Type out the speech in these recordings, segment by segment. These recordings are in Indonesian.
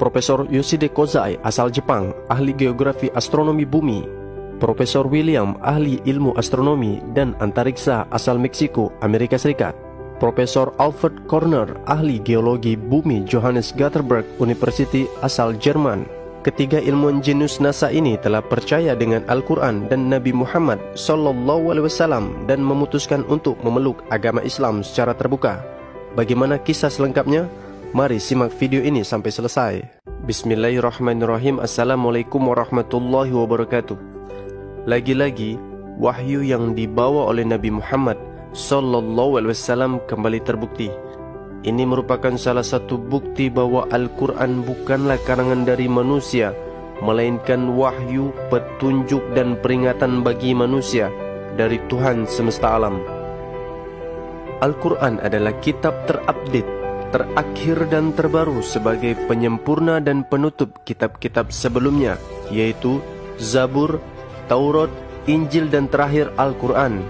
Profesor Yoshide Kozai, asal Jepang, ahli geografi astronomi bumi. Profesor William, ahli ilmu astronomi dan antariksa asal Meksiko, Amerika Serikat. Profesor Alfred Korner, ahli geologi bumi Johannes Gutenberg University asal Jerman. Ketiga ilmuwan jenius NASA ini telah percaya dengan Al-Quran dan Nabi Muhammad SAW dan memutuskan untuk memeluk agama Islam secara terbuka. Bagaimana kisah selengkapnya? Mari simak video ini sampai selesai. Bismillahirrahmanirrahim. Assalamualaikum warahmatullahi wabarakatuh. Lagi-lagi, wahyu yang dibawa oleh Nabi Muhammad SAW kembali terbukti. Ini merupakan salah satu bukti bahwa Al-Quran bukanlah karangan dari manusia, melainkan wahyu, petunjuk dan peringatan bagi manusia dari Tuhan semesta alam. Al-Quran adalah kitab terupdate, terakhir dan terbaru sebagai penyempurna dan penutup kitab-kitab sebelumnya, yaitu Zabur, Taurat, Injil dan terakhir Al-Quran.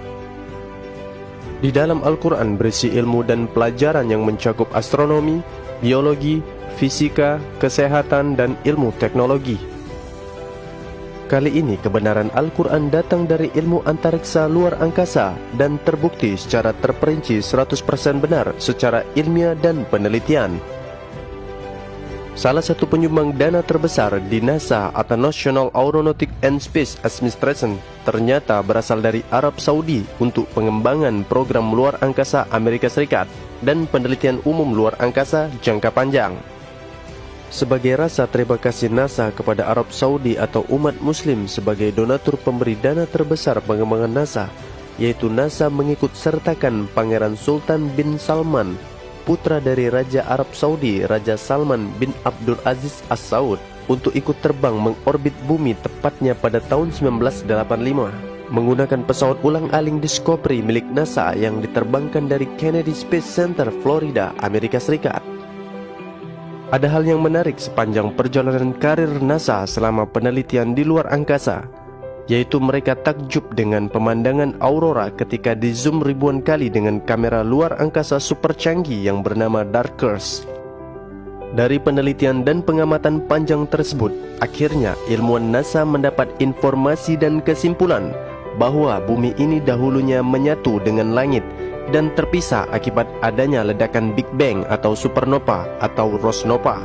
Di dalam Al-Quran berisi ilmu dan pelajaran yang mencakup astronomi, biologi, fisika, kesehatan, dan ilmu teknologi. Kali ini kebenaran Al-Quran datang dari ilmu antariksa luar angkasa dan terbukti secara terperinci 100% benar secara ilmiah dan penelitian. Salah satu penyumbang dana terbesar di NASA atau National Aeronautic and Space Administration ternyata berasal dari Arab Saudi untuk pengembangan program luar angkasa Amerika Serikat dan penelitian umum luar angkasa jangka panjang. Sebagai rasa terima kasih NASA kepada Arab Saudi atau umat muslim sebagai donatur pemberi dana terbesar pengembangan NASA, yaitu NASA mengikut sertakan Pangeran Sultan bin Salman, putra dari Raja Arab Saudi, Raja Salman bin Abdul Aziz As Saud, untuk ikut terbang mengorbit bumi tepatnya pada tahun 1985 menggunakan pesawat ulang-aling Discovery milik NASA yang diterbangkan dari Kennedy Space Center, Florida, Amerika Serikat. Ada hal yang menarik sepanjang perjalanan karir NASA selama penelitian di luar angkasa, yaitu mereka takjub dengan pemandangan aurora ketika di zoom ribuan kali dengan kamera luar angkasa super canggih yang bernama Darkers. Dari penelitian dan pengamatan panjang tersebut, akhirnya ilmuwan NASA mendapat informasi dan kesimpulan bahwa bumi ini dahulunya menyatu dengan langit dan terpisah akibat adanya ledakan Big Bang atau supernova atau rosnova.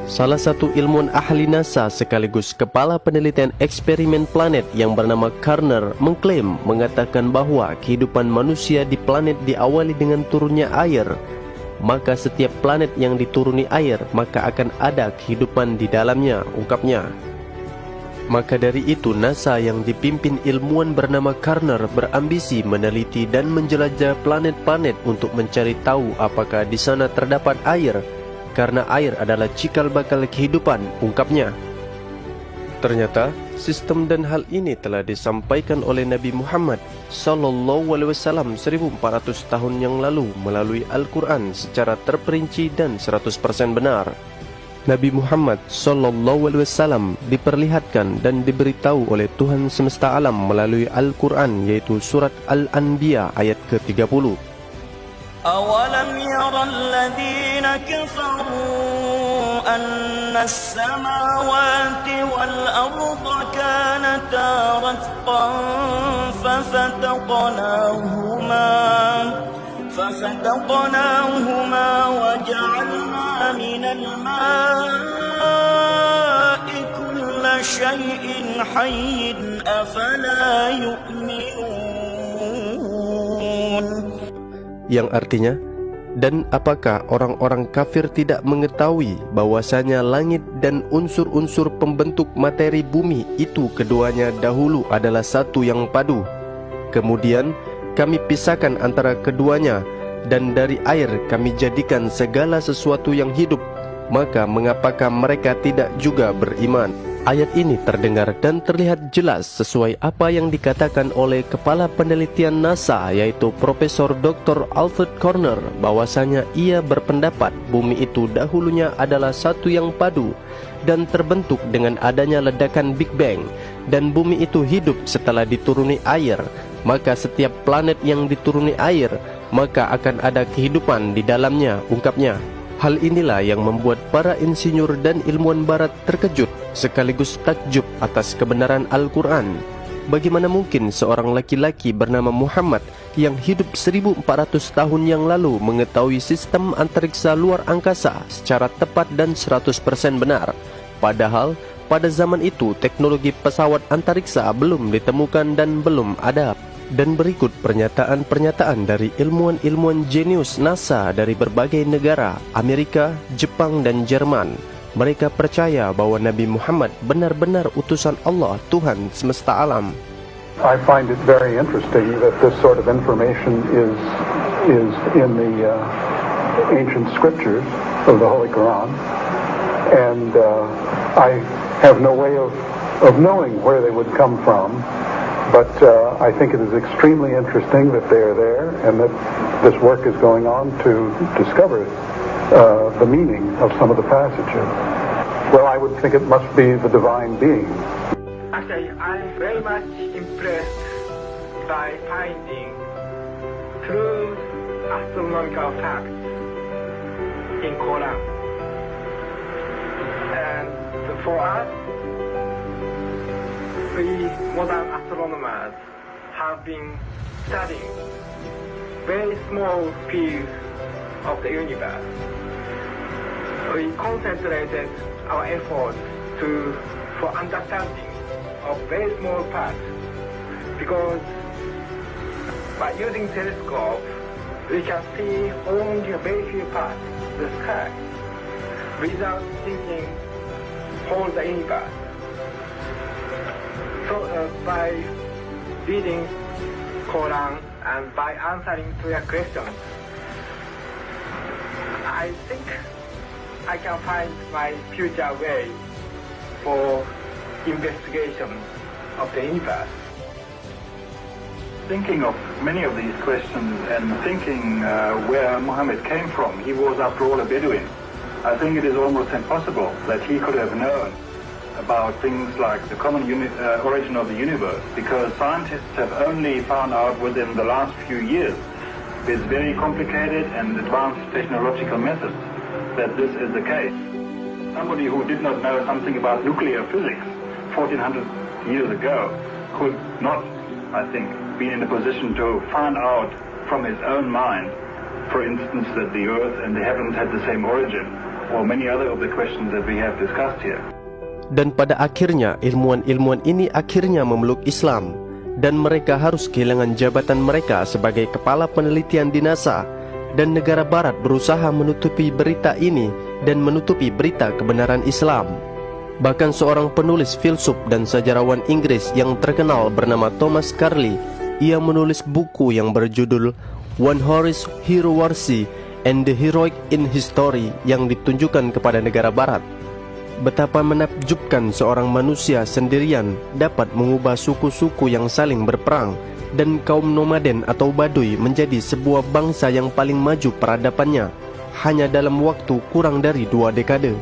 Salah satu ilmuwan ahli NASA sekaligus kepala penelitian eksperimen planet yang bernama Karner mengatakan bahwa kehidupan manusia di planet diawali dengan turunnya air. Maka setiap planet yang dituruni air, maka akan ada kehidupan di dalamnya, ungkapnya. Maka dari itu NASA yang dipimpin ilmuwan bernama Karner berambisi meneliti dan menjelajah planet-planet untuk mencari tahu apakah di sana terdapat air, karena air adalah cikal bakal kehidupan, ungkapnya. Ternyata sistem dan hal ini telah disampaikan oleh Nabi Muhammad SAW 1400 tahun yang lalu melalui Al-Quran secara terperinci dan 100% benar. Nabi Muhammad SAW diperlihatkan dan diberitahu oleh Tuhan semesta alam melalui Al-Quran, yaitu surat Al-Anbiya ayat ke-30. أَوَلَمْ يَرَ الَّذِينَ كَفَرُوا أَنَّ السَّمَاوَاتِ وَالْأَرْضَ كَانَتَا رَتْقًا فَفَتَقْنَاهُمَا وَجَعَلْنَا مِنَ الْمَاءِ كُلَّ شَيْءٍ حَيٍّ أَفَلَا يُؤْمِنُونَ. Yang artinya, dan apakah orang-orang kafir tidak mengetahui bahwasanya langit dan unsur-unsur pembentuk materi bumi itu keduanya dahulu adalah satu yang padu. Kemudian kami pisahkan antara keduanya, dan dari air kami jadikan segala sesuatu yang hidup. Maka mengapakah mereka tidak juga beriman? Ayat ini terdengar dan terlihat jelas sesuai apa yang dikatakan oleh Kepala Penelitian NASA, yaitu Profesor Dr. Alfred Korner, bahwasanya ia berpendapat bumi itu dahulunya adalah satu yang padu dan terbentuk dengan adanya ledakan Big Bang, dan bumi itu hidup setelah dituruni air. Maka setiap planet yang dituruni air, maka akan ada kehidupan di dalamnya, ungkapnya. Hal inilah yang membuat para insinyur dan ilmuwan barat terkejut sekaligus takjub atas kebenaran Al-Quran. Bagaimana mungkin seorang laki-laki bernama Muhammad yang hidup 1400 tahun yang lalu mengetahui sistem antariksa luar angkasa secara tepat dan 100% benar? Padahal pada zaman itu teknologi pesawat antariksa belum ditemukan dan belum ada. Dan berikut pernyataan-pernyataan dari ilmuwan-ilmuwan jenius NASA dari berbagai negara, Amerika, Jepang dan Jerman. Mereka percaya bahwa Nabi Muhammad benar-benar utusan Allah, Tuhan semesta alam. I find it very interesting that this sort of information is in the ancient scriptures of the Holy Quran, and I have no way of knowing where they would come from. But I think it is extremely interesting that they are there and that this work is going on to discover the meaning of some of the passages. Well, I would think it must be the divine being. Actually, I'm very much impressed by finding true astronomical facts in Quran. And for us, we modern astronomers have been studying very small fields of the universe. We concentrated our efforts for understanding of very small parts, because by using telescope we can see only a very few parts of the sky without thinking whole the universe. So by reading Quran and by answering to your questions, I think I can find my future way for investigation of the universe. Thinking of many of these questions and thinking where Muhammad came from, he was after all a Bedouin. I think it is almost impossible that he could have known about things like the common origin of the universe, because scientists have only found out within the last few years, with very complicated and advanced technological methods, that this is the case. Somebody who did not know something about nuclear physics 1400 years ago could not, I think, be in a position to find out from his own mind, for instance, that the earth and the heavens had the same origin, or many other of the questions that we have discussed here. Dan pada akhirnya ilmuwan-ilmuwan ini akhirnya memeluk Islam, dan mereka harus kehilangan jabatan mereka sebagai kepala penelitian di NASA, dan negara barat berusaha menutupi berita ini dan menutupi berita kebenaran Islam. Bahkan seorang penulis filsuf dan sejarawan Inggris yang terkenal bernama Thomas Carlyle, ia menulis buku yang berjudul One Horse Hero Warsi and the Heroic in History yang ditunjukkan kepada negara barat. Betapa menakjubkan seorang manusia sendirian dapat mengubah suku-suku yang saling berperang dan kaum nomaden atau Baduy menjadi sebuah bangsa yang paling maju peradabannya hanya dalam waktu kurang dari 2 dekade.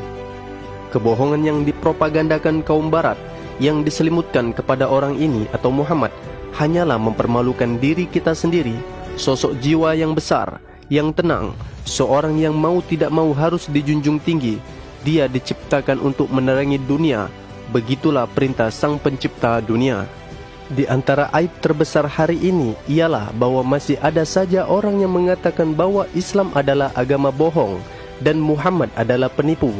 Kebohongan yang dipropagandakan kaum barat yang diselimutkan kepada orang ini atau Muhammad hanyalah mempermalukan diri kita sendiri, sosok jiwa yang besar, yang tenang, seorang yang mau tidak mau harus dijunjung tinggi. Dia diciptakan untuk menerangi dunia. Begitulah perintah Sang Pencipta dunia. Di antara aib terbesar hari ini ialah bahwa masih ada saja orang yang mengatakan bahwa Islam adalah agama bohong dan Muhammad adalah penipu.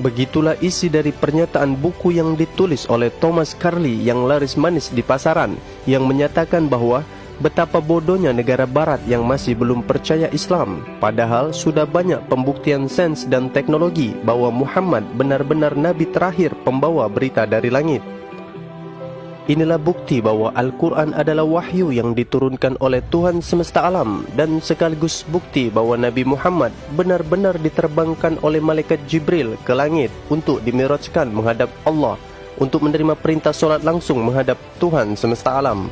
Begitulah isi dari pernyataan buku yang ditulis oleh Thomas Carlyle yang laris manis di pasaran, yang menyatakan bahwa betapa bodohnya negara barat yang masih belum percaya Islam, padahal sudah banyak pembuktian sains dan teknologi bahwa Muhammad benar-benar nabi terakhir pembawa berita dari langit. Inilah bukti bahwa Al-Quran adalah wahyu yang diturunkan oleh Tuhan semesta alam, dan sekaligus bukti bahwa Nabi Muhammad benar-benar diterbangkan oleh malaikat Jibril ke langit untuk dimirajkan menghadap Allah, untuk menerima perintah solat langsung menghadap Tuhan semesta alam.